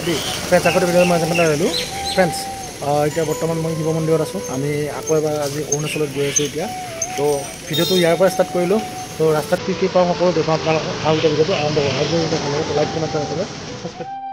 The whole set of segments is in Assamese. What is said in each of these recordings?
দেই ফ্ৰেণ্ডছ আগতে ভিডিঅ'ত মই এক্সাম্পল আহিলোঁ ফ্ৰেণ্ডছ এতিয়া বৰ্তমান মই শিৱ মন্দিৰত আছোঁ আমি আকৌ এবাৰ আজি অৰুণাচলত গৈ আছোঁ এতিয়া তো ভিডিঅ'টো ইয়াৰ পৰা ষ্টাৰ্ট কৰিলোঁ তো ৰাস্তাত কি পাওঁ সকলো দেখুৱাম আপোনালোকক আৰু এতিয়া ভিডিঅ'টো আৰম্ভ কৰোঁ আৰু যদি লাইক কিমান আছে ছাবস্ক্ৰাইব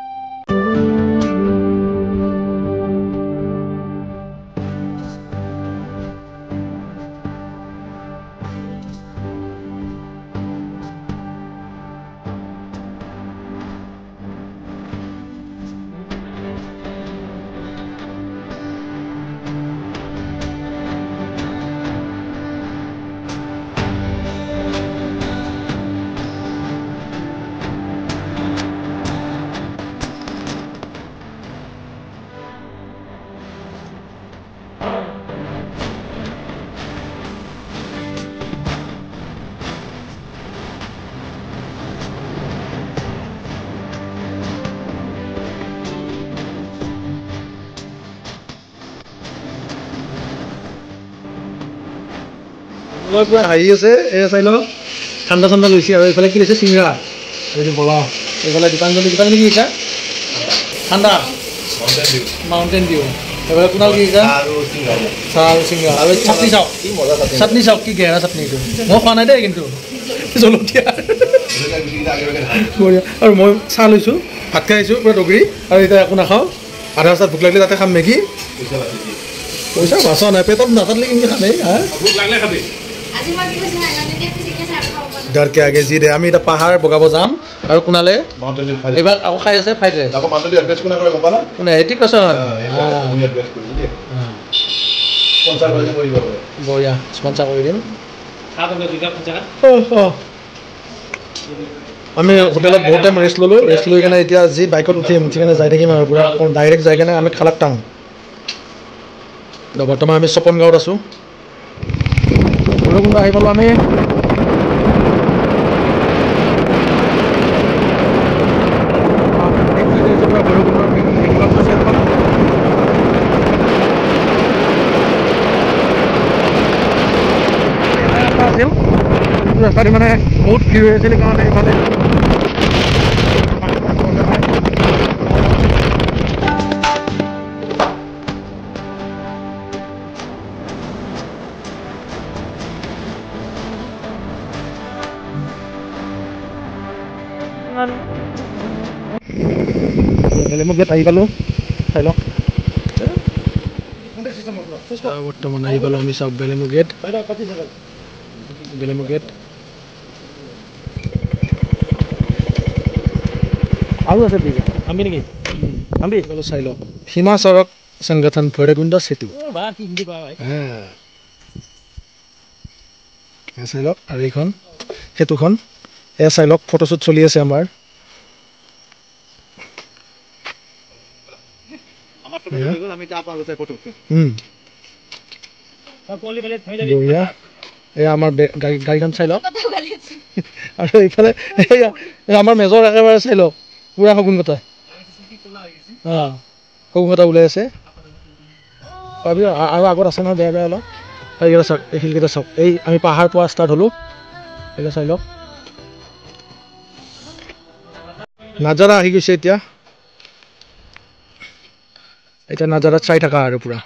মই পুৰা হাঁহি আছে এই চাই লওক ঠাণ্ডা ঠাণ্ডা লৈছে আৰু এইফালে কি লৈছে চিংৰা এইটো বনাওঁ এইফালে দীপাঞ্জলি দীপাঞ্জলি কি শিকা ঠাণ্ডা মাউণ্টেইন ডিউ এইফালে কোনাল কি শিকা চাহ আৰু চিংৰা আৰু চাটনি চাওক কি গেৰা চাটনি এইটো মই খোৱা নাই দেই কিন্তু জলকীয়া আৰু মই চাহ লৈছোঁ ভাত খাই আহিছোঁ পুৰা দগৰি আৰু এতিয়া একো নাখাওঁ আধা ৰাস্তাত ভোক লাগিলে তাতে খাম মেগী পইচা বাচা নাই পেটত নাথাকিলে কিন্তু খামেই হা डर के आगे जी रे আমি এটা পাহাৰ বগাব যাম আৰু কোনালে এবাৰ আকৌ খাই আছে ফ্ৰাইড ৰাইচ আকৌ মান্টলি এড্ৰেছ কোনা কৰে গপালা কোনা এটি কৈছ মই এড্ৰেছ কৰি দে স্পন্সৰ কৰি কৰিব বয়া স্পন্সৰ কৰি দিম খাবলৈ দুটা পঞ্চাকা আমি হোটেলত বহুত টাইম ৰেষ্ট লৈ কেনে এতিয়া যি বাইকত উঠিম ঠিকানে যাই থাকিম আৰু পুৰা ডাইৰেক্ট যাই কেনে আমি খালাক টাউন বৰ্তমান আমি চপন গাঁৱত আছোঁ ভৈৰৱকুণ্ড আহি পালোঁ আমি ৰাস্তাটো মানে বহুত ভিৰ হৈ আছিল কাৰণে এইফালে বেলেমুখ গেট আহি পালোঁ চাই লওক বৰ্তমান আহি পালোঁ আমি চাওক বেলেমুখ গেট আৰু আছে আমি নেকি আমি চাই লওক সীমা সড়ক সংগঠন ভৈৰৱকুণ্ড সেতু চাই লওক আৰু এইখন সেতুখন এয়া চাই লওক ফটোশ্বুট চলি আছে আমাৰ এয়া আমাৰ গাড়ীখন চাই লওক আৰু এইফালে আমাৰ মেজৰ একেবাৰে চাই লওক পুৰা শগুন কটা ওলাই আছে আৰু আগত আছে নহয় বেয়া অলপ এইকেইটা চাওক এই শিলকেইটা চাওক এই আমি পাহাৰ পৰা ষ্টাৰ্ট হ'লোঁ এইকেইটা চাই লওক নাজাৰা আহি গৈছে এতিয়া নাজাৰাত চাই থাকা আৰু পুৰা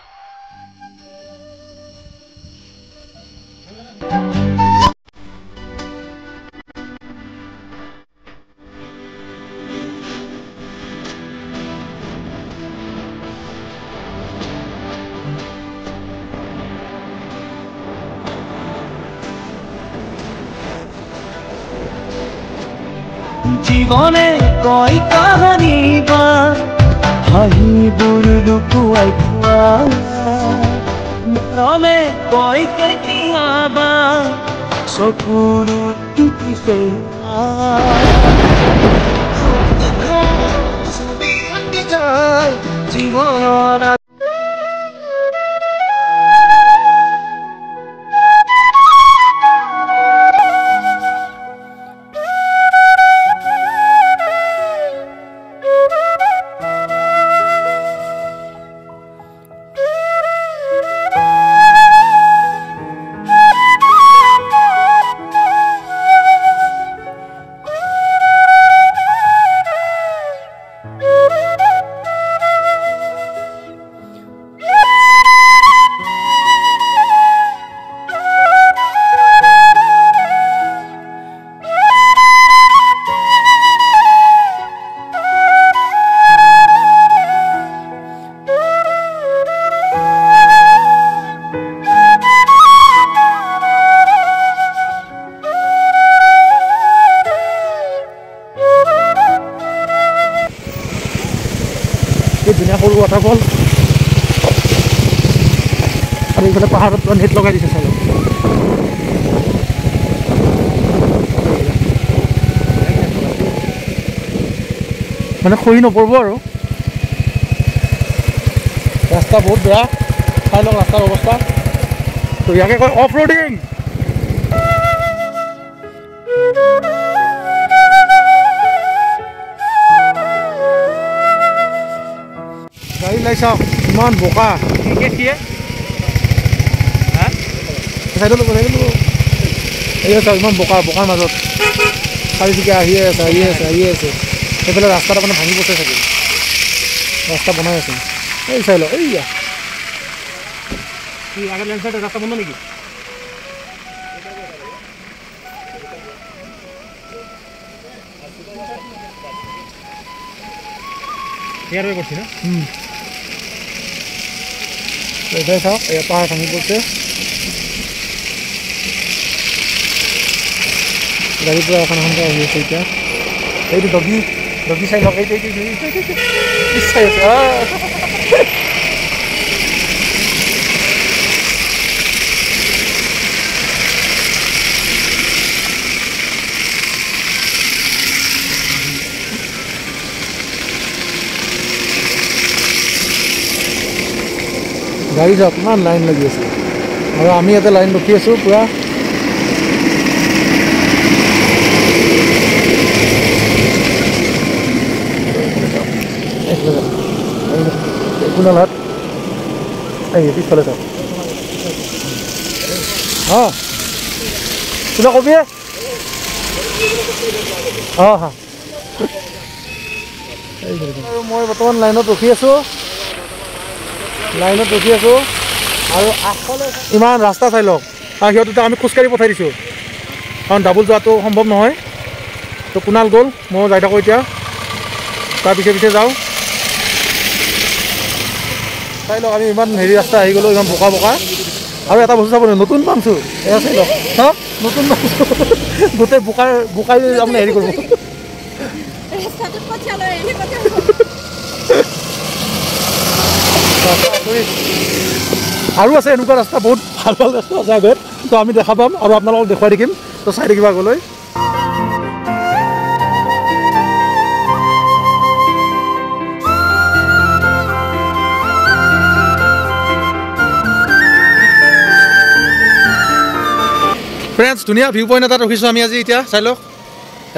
জীবনে কয় কাহানী বা হাঁহিবোৰ লুকুৱাই থোৱা মৰমে কয় কেতিয়াবা চকুৰ টুকিছে জীৱনৰ কি ধুনীয়া সৰু ৱাটাৰফল আৰু এইফালে পাহাৰত নেট লগাই দিছে চাই লওক মানে খৰি নপৰিব আৰু ৰাস্তা বহুত বেয়া চাই লওক ৰাস্তাৰ অৱস্থা তো ইয়াকে কয় অফ ৰোডিং গাড়ী লাই চাওক ইমান বোকা চাইডত ল'ব এই চাওক ইমান বোকাৰ মাজত চাৰিচকীয়া আহিয়ে আছে সেইফালে ৰাস্তাটা মানে ভাঙি গৈছে চাগে ৰাস্তা বনাই আছে এই চাই লওক এইয়া আগৰ লেন চাইডে ৰাস্তা বন্ধ নেকি ইয়াৰ হৈ কৰিছে না এটাই চাওক এয়া পাহাৰ ভাঙি পৰিছে গাড়ীৰ পৰা এখন এখনকৈ আহি আছে এতিয়া এইটো ডগি চাই লওক এইটো চাই আছে গাড়ী চাওক ইমান লাইন লাগি আছে আৰু আমি ইয়াতে লাইন ৰখি আছোঁ পূৰা কুণালহাট এই পিছফালে চাওক অঁ কিবা কবি অঁ হা আৰু মই বৰ্তমান লাইনত ৰখি আছোঁ আৰু আগফালে ইমান ৰাস্তা চাই লওক আৰু সিহঁততে আমি খোজকাঢ়ি পঠাই দিছোঁ কাৰণ ডাবুল যোৱাটো সম্ভৱ নহয় তো কুণাল গ'ল মই যাই থাকোঁ এতিয়া তাৰ পিছে যাওঁ চাই লওক আমি ইমান হেৰি ৰাস্তা আহি গ'লোঁ ইমান বোকা আৰু এটা বস্তু চাব নতুন পামছোঁ এয়া চাই লওক চাওক নতুন পামছোঁ গোটেই বোকাই আপুনি হেৰি কৰিব আৰু আছে এনেকুৱা ৰাস্তা বহুত ভাল ৰাস্তা আছে আগত তো আমি দেখা পাম আৰু আপোনালোকক দেখুৱাই থাকিম তো চাই থাকিব আগলৈ ফ্ৰেণ্ডছ ধুনীয়া ভিউ পইণ্ট এটাত ৰখিছোঁ আমি আজি এতিয়া চাই লওক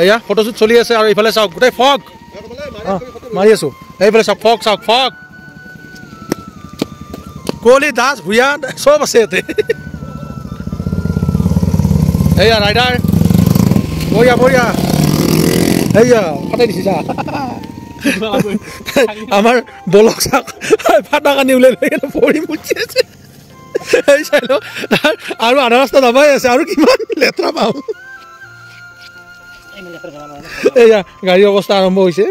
এয়া ফটোশ্বুট চলি আছে আৰু এইফালে চাওক গোটেই ফগ মাৰি আছোঁ এইফালে চাওক ফগ কোহলি দাস ভূঞা চব আছে ইয়াতে এয়া ৰাইডাৰ বঢ়িয়া এয়া ফাটাই দিছে যা আমাৰ বলক চাওক ফাটা কানি ওলাই লৈ পৰি মুচি আছে এই চাই লওক আৰু আধা ৰাস্তা দবাই আছে আৰু কিমান লেতেৰা পাওঁ এয়া গাড়ীৰ অৱস্থা আৰম্ভ হৈছে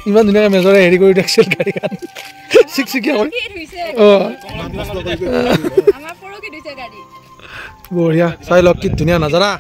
ইমান ধুনীয়াকৈ মেজৰে হেৰি কৰি দেখিছিল গাড়ীখন চিকচিকীয়া কৰি বঢ়িয়া চাই লওক কি ধুনীয়া নাজাৰা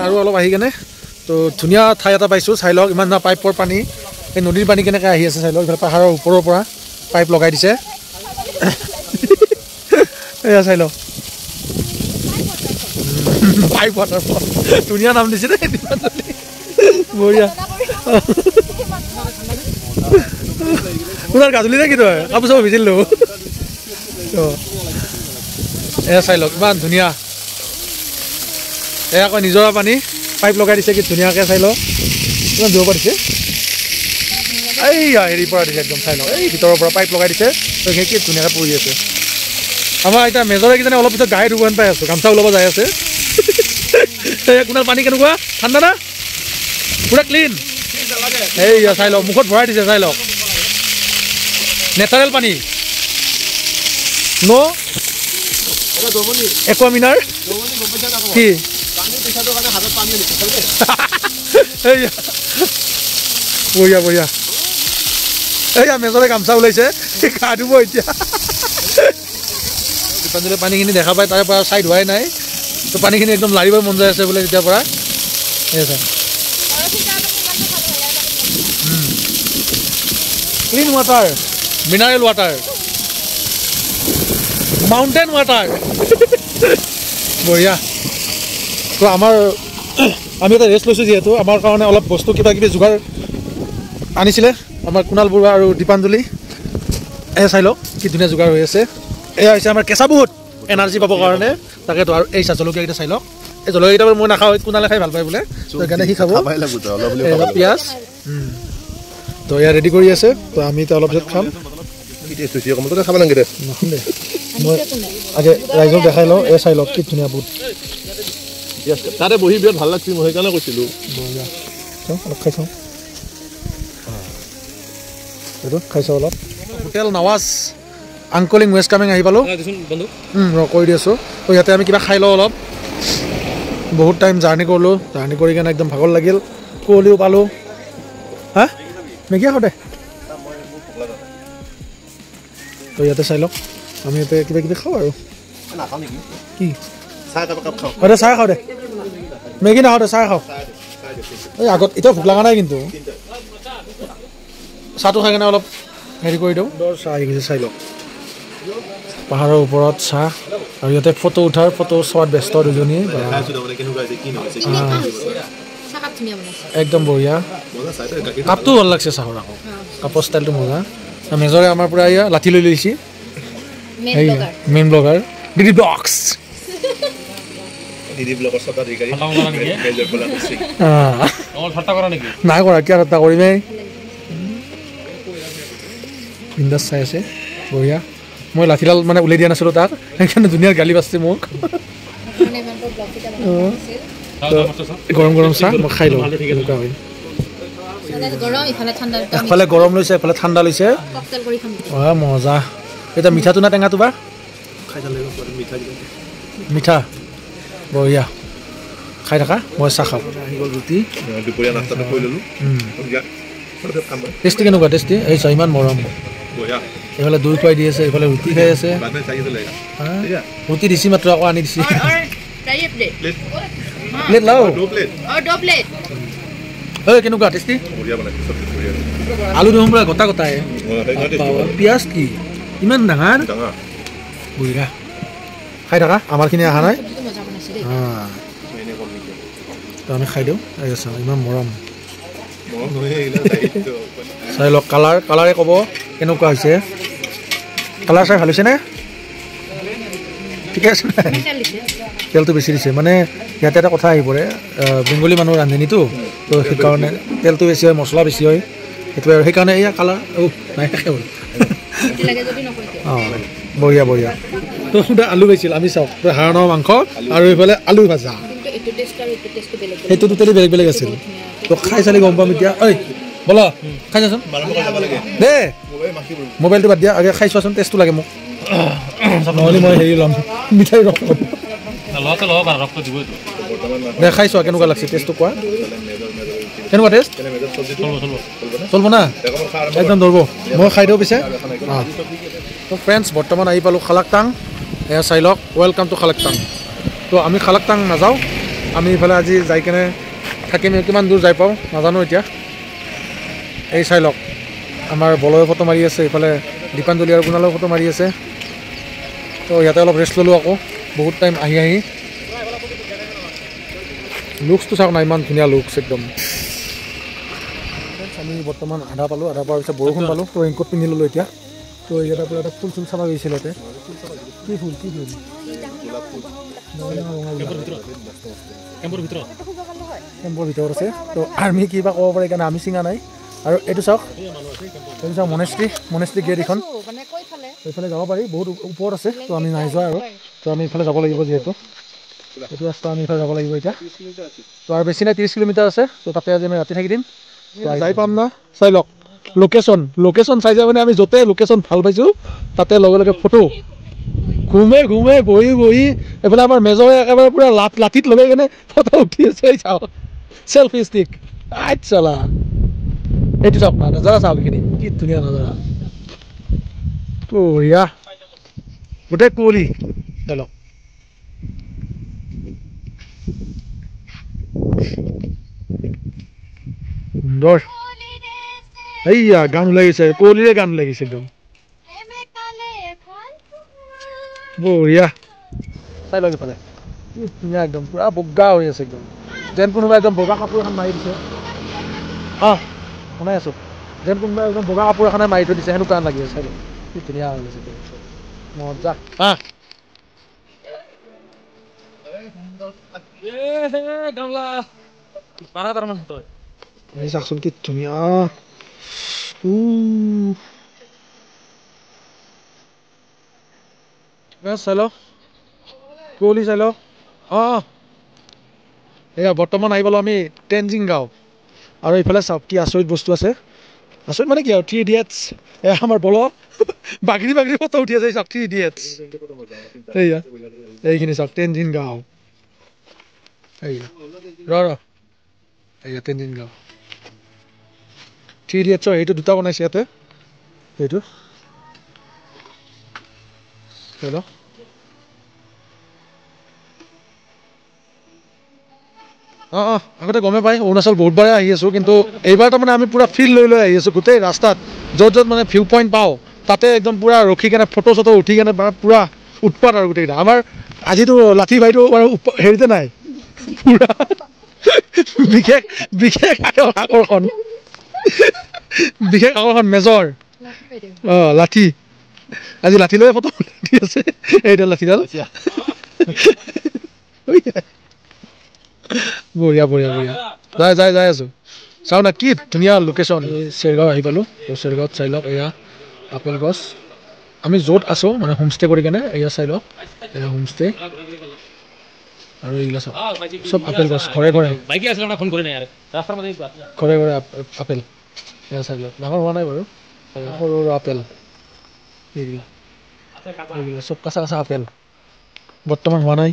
আৰু অলপ আহি কেনে তো ধুনীয়া ঠাই এটা পাইছোঁ চাই লওক ইমান ধুনীয়া পাইপৰ পানী এই নদীৰ পানী কেনেকৈ আহি আছে চাই লওক এইফালে পাহাৰৰ ওপৰৰ পৰা পাইপ লগাই দিছে এয়া চাই লওক পাইপ ৱাটাৰফল ধুনীয়া নাম দিছে দেই বঢ়িয়া আপোনাৰ গাজুলি নে কি তই কাপোৰ চাপোৰ ভিজিলোঁ এয়া চাই লওক ইমান ধুনীয়া এয়া কয় নিজৰা পানী পাইপ লগাই দিছে কি ধুনীয়াকৈ চাই লওক ইমান দূৰৰ পৰা দিছে এইয়া হেৰিৰ পৰা দিছে একদম চাই লওক এই ভিতৰৰ পৰা পাইপ লগাই দিছে তো সেই কি ধুনীয়াকৈ পৰি আছে আমাৰ এতিয়া মেজৰে কিজানি অলপ পিছত গাই ধুব পাই আছোঁ গামোচা ওলাব যাই আছে কোনাল পানী কেনেকুৱা ঠাণ্ডা না পুৰা ক্লিন এইয়া চাই লওক মুখত ভৰাই দিছে চাই লওক নেচাৰেল পানী নো একুৱামিনাৰ কি এইয়া বঢ়িয়া বঢ়িয়া এইয়া মেজৰে গামচা ওলাইছে গা ধুব এতিয়া দীপাঞ্জলি পানীখিনি দেখা পাই তাৰে পৰা চাই ধোৱাই নাই তো পানীখিনি একদম লাৰিব মন যায় আছে বোলে তেতিয়াৰ পৰা clean water mineral water mountain water বঢ়িয়া তো আমাৰ আমি এটা ৰেষ্ট লৈছোঁ যিহেতু আমাৰ কাৰণে অলপ বস্তু কিবা কিবি যোগাৰ আনিছিলে আমাৰ কুণাল বৰুৱা আৰু দীপাঞ্জলি চাই লওক কি ধুনীয়া যোগাৰ হৈ আছে এয়া হৈছে আমাৰ কেঁচা বুট এনাৰ্জি পাবৰ কাৰণে তাকেতো আৰু এই জলকীয়াকেইটা চাই লওক এই জলকীয়াকেইটা মই নাখাওঁ কুণালে খাই ভাল পায় বোলে সেইকাৰণে সি খাব পিঁয়াজ তো এয়া ৰেডি কৰি আছে তো আমি এতিয়া অলপ পিছত খাম মই আগে ৰাইজক দেখাই লওঁ এই চাই লওক কি ধুনীয়া বুট তাতে বহি বিৰাট ভাল লাগছিল মই সেইকাৰণে কৈছিলোঁ অলপ খাই চাওঁ এইটো খাই চাওঁ অলপ হোটেল নৱাজ আংকলিং ৱেষ্ট কামিং আহি পালোঁ কৰি দি আছোঁ তো ইয়াতে আমি কিবা খাই লওঁ অলপ বহুত টাইম জাৰ্ণি কৰিলোঁ জাৰ্ণি কৰি কিনে একদম ভাগৰ লাগিল কুঁৱলীও পালোঁ হা মেগী খাওঁ দে তো ইয়াতে চাই লওক আমি ইয়াতে কিবা কিবি খাওঁ আৰু কি দে চাহ খাওঁ দে মেগী নাখাওঁ দে চাহ খাওঁ এই আগত এতিয়াও ভোক লগা নাই কিন্তু চাহটো খাই কিনে অলপ হেৰি কৰি দিওঁ চাহ আহি গৈছে চাই লওক পাহাৰৰ ওপৰত চাহ আৰু ইয়াতে ফটো উঠাৰ ফটো চোৱাত ব্যস্ত দুজনী একদম বঢ়িয়া কাপটো ভাল লাগছে চাহৰ আকৌ কাপৰ ষ্টাইলটো মজা মেজৰে আমাৰ পৰা এয়া লাঠি লৈ লৈছে মেইন ব্লগাৰ ডিডি ব্লগছ নাই কৰা কিয় ঠাট্টা কৰিমেই বিন্দাছ চাই আছে বঢ়িয়া মই লাঠিডাল মানে উলিয়াই দিয়া নাছিলোঁ তাক সেইকাৰণে ধুনীয়া গালি বাচছে মোক গৰম গৰম চাহ মই খাই লওঁ এনেকুৱা হয় এফালে গৰম লৈছে এফালে ঠাণ্ডা লৈছে মজা এতিয়া মিঠাটো না টেঙাটো বা মিঠা বঢ়িয়া খাই থাকা মই চাহ খাওঁ আহি গ'ল ৰুটি টেষ্টি কেনেকুৱা টেষ্টি এই চাহ ইমান মৰম এইফালে দৈ খুৱাই দি আছে এইফালে ৰুটি খাই আছে ৰুটি দিছি মাত্ৰ আকৌ আনি দিছি প্লেট লাও কেনেকুৱা টেষ্টি আলু দেখোন পুৰা গোটা গোটাই পিঁয়াজ কি ইমান ডাঙৰ বঢ়িয়া খাই থাকা আমাৰখিনি অহা নাই তো আমি খাই দিওঁ ইমান মৰম চাই লওক কালাৰে ক'ব কেনেকুৱা হৈছে কালাৰ চাই ভাল হৈছেনে ঠিকে আছে তেলটো বেছি দিছে মানে ইয়াতে এটা কথা আহি পৰে বেংগলী মানুহৰ ৰান্ধনীটো তো সেইকাৰণে তেলটো বেছি হয় মছলা বেছি হয় সেইটোৱে আৰু সেইকাৰণে এয়া কালাৰ নাই হ'ল অঁ বঢ়িয়া বঢ়িয়া তো সুধা আলু পাইছিল আমি চাওক হাঁহৰ মাংস আৰু এইফালে আলু ভাজা সেইটো টোটেলি বেলেগ বেলেগ আছিল তো খাই চালি গম পাম এতিয়া ঐ ব'লা খাই চাচোন দে মোবাইলটো বাদ দিয়া আগে খাই চোৱাচোন টেষ্টটো লাগে মোক নহ'লে মই হেৰি ল'ম মিঠাই ৰস দে খাই চোৱা কেনেকুৱা লাগছে টেষ্টটো কোৱা কেনেকুৱা টেষ্ট চলিব না একদম ধৰিব মই খাই দিওঁ পিছে অঁ তো ফ্ৰেণ্ডছ বৰ্তমান আহি পালোঁ খালাকটাং এয়া চাই লওক ৱেলকাম টু খালাকটাং তো আমি খালাকটাং নাযাওঁ আমি ইফালে আজি যাই কেনে থাকিম কিমান দূৰ যাই পাওঁ নাজানো এতিয়া এই চাই লওক আমাৰ বলয়ে ফটো মাৰি আছে ইফালে দীপাঞ্জলি আৰু কুণালেও ফটো মাৰি আছে তো ইয়াতে অলপ ৰেষ্ট ল'লোঁ আকৌ বহুত টাইম আহি লুকছটো চাওক না ইমান ধুনীয়া লুকছ একদম আমি বৰ্তমান আধা পালোঁ আধা পোৱাৰ পিছত বৰষুণ পালোঁ তো ৰেইনকোট পিন্ধি ল'লোঁ এতিয়া তো ইয়াতে পৰা এটা ফুল চুল চাব গৈছিল ইয়াতে কি ফুল কেম্পৰ ভিতৰত আছে তো আৰ্মি কিবা ক'ব পাৰে সেইকাৰণে আমি চিঙা নাই আৰু এইটো চাওক মনেষ্ট্ৰি গেট এইখন এইফালে যাব পাৰি বহুত ওপৰত আছে তো আমি নাই যোৱা আৰু তো আমি ইফালে যাব লাগিব যিহেতু এইটো ৰাস্তা আমি ইফালে যাব লাগিব এতিয়া তো আৰু বেছি নাই 30 কিলোমিটাৰ আছে তো তাতে আজি আমি ৰাতি থাকি দিম যাই পাম না চাই লওক লোকেশ্যন চাই যায় মানে আমি য'তে লোকেশ্যন ভাল পাইছোঁ তাতে লগে লগে ফটো ঘুমে বহি এইফালে আমাৰ মেজৰে একেবাৰে পূৰা লাঠিত লগাই কিনে ফটো উঠি আছে চাওক চেল্ফি ষ্টিক চালা এইটো চাওক না নজাৰা চাওক এইখিনি কি ধুনীয়া নজাৰা বঢ়িয়া গোটেই কুঁৱলী লওক সুন্দৰ এইয়া গান লাগিছে কুঁৱলীৰে গান লাগিছে একদম বঢ়িয়া চাই লওক ইফালে কি ধুনীয়া একদম পূৰা বগা হৈ আছে একদম যেন কোনোবা একদম বগা কাপোৰ এখন মাৰি দিছে শুনাই আছোঁ যেন কোনোবা একদম বগা কাপোৰ এখনে মাৰি থৈ দিছে সেনেকুৱা লাগি আছে কি ধুনীয়া হৈ গৈছে মজা চাওকচোন কি ধুনীয়া চাই লওক কুঁৱলী চাই লওক এয়া বৰ্তমান আহি পালোঁ আমি টেনজিং গাঁও আৰু এইফালে চাওক কি আচৰিত বস্তু আছে আচৰিত মানে কি আৰু 3 Idiots এয়া আমাৰ বল বাগৰি ফটো উঠি আছে চাওক 3 Idiots এইয়া এইখিনি চাওক টেনজিং গাঁও এইয়া এইয়া টেনজিং গাঁও 3 Idiotsৰ এইটো দুটা বনাইছে ইয়াতে এইটো হেল্ল' আগতে গমে পাই অৰুণাচল বহুতবাৰে আহি আছোঁ কিন্তু এইবাৰ তাৰমানে আমি পূৰা ফিল লৈ আহি আছোঁ গোটেই ৰাস্তাত য'ত মানে ভিউ পইণ্ট পাওঁ তাতে একদম পূৰা ৰখি কেনে ফটো চটো উঠি কেনে পূৰা উৎপাত আৰু গোটেইকেইটা আমাৰ আজিতো লাঠি ভাইটো বাৰু হেৰিতে নাই পূৰা বিশেষ আকৰ্ষণ মেজৰ লাঠি আজি লাঠি লৈ ফটো উঠি আছে এইডাল লাঠিডাল বঢ়িয়া যাই আছোঁ চাওঁ না কি ধুনীয়া লোকেশ্যন চেৰগাঁও আহি পালোঁ চেৰগাঁৱত চাই লওক এয়া আপেল গছ আমি য'ত আছোঁ মানে হোমষ্টে কৰি কেনে এয়া চাই লওক এয়া হোমষ্টে আৰু এইগিলা চাওক চব আপেল গছ ঘৰে আপেল এয়া চাই লওক ডাঙৰ হোৱা নাই বাৰু সৰু আপেল এইগিলা চব কাঁচা আপেল বৰ্তমান হোৱা নাই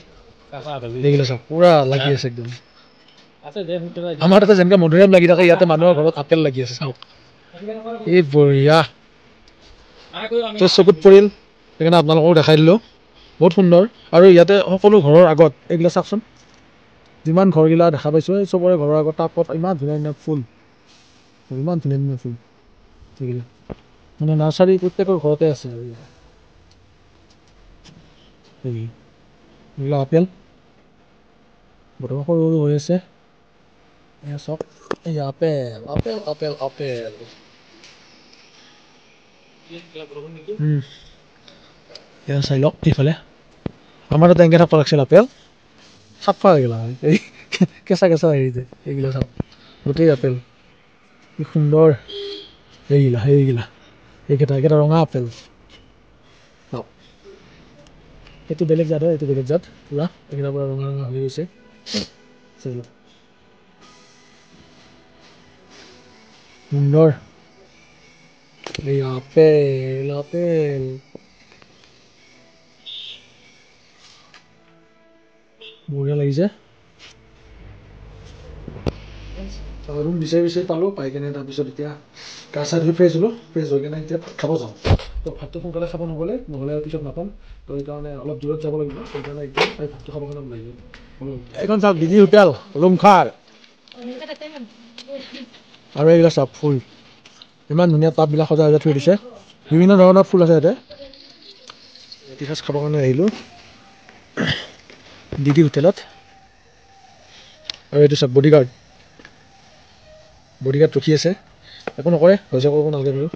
এইগিলা চাওক পূৰা লাগি আছে একদম আমাৰ তাতে যেনেকৈ মধুৰিআম লাগি থাকে ইয়াতে মানুহৰ ঘৰত আপেল লাগি আছে চাওক এই বঢ়িয়া চকুত পৰিল সেইকাৰণে আপোনালোকক দেখাই দিলোঁ বহুত সুন্দৰ আৰু ইয়াতে সকলো ঘৰৰ আগত এইগিলা চাওকচোন যিমান ঘৰগিলা দেখা পাইছোঁ এই চবৰে ঘৰৰ আগত টাবত ইমান ধুনীয়া ফুল সেইগিলা মানে নাৰ্চাৰী প্ৰত্যেকৰ ঘৰতে আছে আৰু এইগিলা আপেল বৰ্তমান সৰু হৈ আছে এয়া চাওক এই আপেল এয়া চাই লওক এইফালে আমাৰ তাতে এনেকৈ থাকব লাগিছিল আপেল চাফা হৈ গ'লা এই কেঁচা হেৰিতে এইগিলা চাওক গোটেই আপেল কি সুন্দৰ এইগিলা এইকেইটা ৰঙা আপেল চাওক এইটো বেলেগ জাত হয় এইটো বেলেগ জাত পূৰা এইকেইটা পূৰা ৰঙা হৈ গৈছে সুন্দৰ এই আপেল বঢ়িয়া লাগিছে ৰুম বিচাৰি পালোঁ পাই কেনে তাৰপিছত এতিয়া গা চা ধুই ফ্ৰেছ হ'লোঁ ফ্ৰেছ হৈ কেনে এতিয়া ভাত খাব যাওঁ তো ভাতটো সোনকালে খাব নহ'লে আৰু পিছত নাপাম তো সেইকাৰণে অলপ দূৰত যাব লাগিব সেইকাৰণে এতিয়া ভাতটো খাবৰ কাৰণে ওলাই যাব এইখন চাওক ডিজি হোটেল ৰুমখাৰ আৰু এইবিলাক চাওক ফুল ইমান ধুনীয়া টাববিলাক সজাই থৈ দিছে বিভিন্ন ধৰণৰ ফুল আছে ইয়াতে টিচাৰ্ছ খাবৰ কাৰণে আহিলোঁ ডিজি হোটেলত আৰু এইটো চাওক বডিগাৰ্ড ৰখি আছে একো নকৰে হৈছে কৰিব নালাগে বাৰু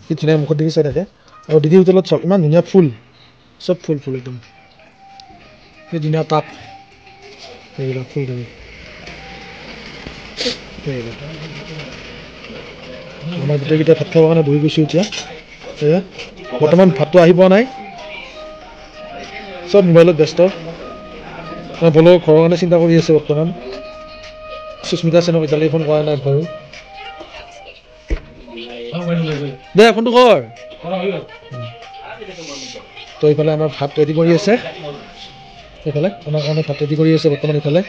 কি ধুনীয়া মুখত দেখি চাই থাকে আৰু ডিজি হোটেলত চাওক ইমান ধুনীয়া ফুল চব ফুল একদম কি ধুনীয়া টাব এইবিলাক ফুল থাকে আমাৰ গোটেইকেইটা ভাত খাবৰ কাৰণে বহি গৈছোঁ এতিয়া বৰ্তমান ভাতটো আহি পোৱা নাই চব মোবাইলত ব্যস্ত বলো ঘৰৰ কাৰণে চিন্তা কৰি আছে বৰ্তমান সুস্মিতা সেনক এতিয়ালৈকে ফোন কৰা নাই বাৰু দে ফোনটো কৰ তো এইফালে আমাৰ ভাত ৰেডি কৰি আছে এইফালে আমাৰ কাৰণে ভাত ৰেডি কৰি আছে বৰ্তমান এইফালে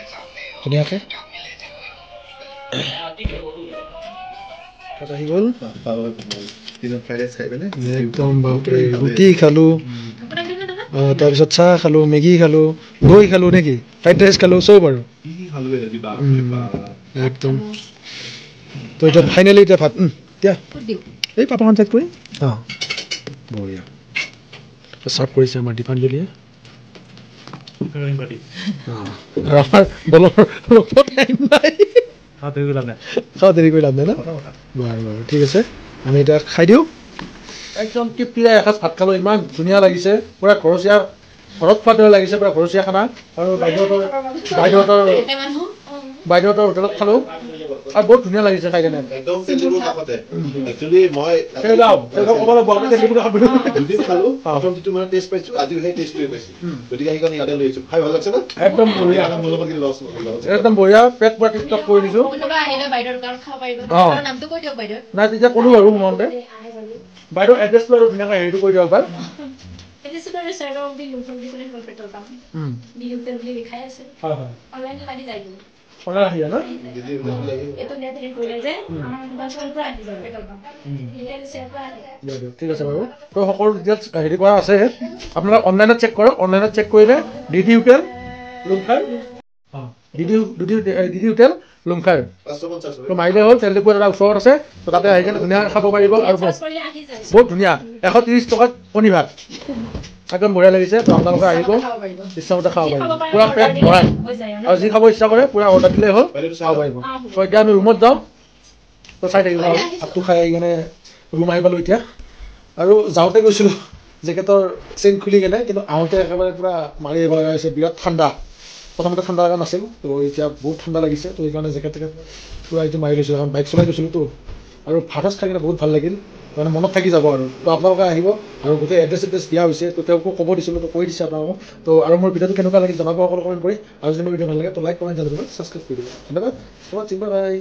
ধুনীয়াকৈ ভাত আহি গ'ল একদম বাপৰে ৰুটি খালোঁ তাৰপিছত চাহ খালোঁ মেগী খালোঁ দৈ খালোঁ নেকি ফ্ৰাইড ৰাইচ খালোঁ চব আৰু একদম তো এতিয়া ফাইনেলি এতিয়া ভাত এতিয়া এই পাপাখন চেক কৰি অঁ বঢ়িয়া চাৰ্ভ কৰিছে আমাৰ দীপাঞ্জলীয়ে আৰু আমাৰ বলৰ লগত টাইম নাই খাওঁ দেৰি কৰি লাভ নাই ন বাৰু বাৰু ঠিক আছে আমি এতিয়া খাই দিওঁ একদম তৃপ্তিৰে এসাঁজ ভাত খালোঁ ইমান ধুনীয়া লাগিছে পূৰা ঘৰচীয়া ঘৰত খোৱাৰ দৰে লাগিছে পূৰা ঘৰচীয়া খানা আৰু বাইদেউহঁতৰ হোটেলত খালোঁ আৰু বহুত ধুনীয়া লাগিছে খাই কেনে একদম বঢ়িয়া পেট পূৰা টিপটপ কৰি দিছোঁ নাই তেতিয়া ক'লোঁ বাৰু মনতে বাইদেউ এড্ৰেছটো আৰু ধুনীয়াকৈ হেৰিটো কৰি দিয়ক বাৰু ঠিক আছে বাৰু তো সকলো ডিটেইলছ হেৰি কৰা আছে আপোনালোকে অনলাইনত চেক কৰক অনলাইনত চেক কৰিলে ডিডি হোটেল লুংখাৰ ডিডি হোটেল লুংখাৰ তো মাৰিলে হ'ল তেলডিপু এটা ওচৰত আছে তো তাতে আহি কিনে ধুনীয়াকৈ খাব পাৰিব আৰু বহুত ধুনীয়া 130 টকাত কণী ভাত একদম বঢ়িয়া লাগিছে তো আপোনালোকে আহিব ইচ্ছামতে খাব পাৰিব পূৰা পেট ভৰাই আৰু যি খাব ইচ্ছা কৰে পূৰা অৰ্ডাৰ দিলেই হ'ল খাব পাৰিব তো এতিয়া আমি ৰুমত যাওঁ তো চাই থাকিব আৰু ভাতটো খাই আহি কিনে ৰুম আহি পালোঁ এতিয়া আৰু যাওঁতে গৈছিলোঁ জেকেটৰ চেইন খুলি কেনে কিন্তু আহোঁতে একেবাৰে পূৰা মাৰি আহিব লগা হৈছে বিৰাট ঠাণ্ডা প্ৰথমতে ঠাণ্ডা লগা নাছিল তো এতিয়া বহুত ঠাণ্ডা লাগিছে তো সেইকাৰণে জেকেট পূৰা এইটো মাৰি লৈছিলোঁ কাৰণ বাইক চলাই গৈছিলোঁ তো আৰু ভাত খাই কিনে বহুত ভাল লাগিল মানে মনত থাকি যাব আৰু তো আপোনালোকে আহিব আৰু গোটেই এড্ৰেছ দিয়া হৈছে তো তেওঁকো ক'ব দিছিলোঁ তো কৈ দিছে আপোনালোকক তো আৰু মোৰ ভিডিঅ'টো কেনেকুৱা লাগিল জনাব সকলো কমেণ্ট কৰি আৰু যদি মোৰ ভিডিঅ' ভাল লাগে তো লাইক কমেণ্ট জানিব ছাবস্ক্ৰাইব কৰি দিব ধন্যবাদ বাই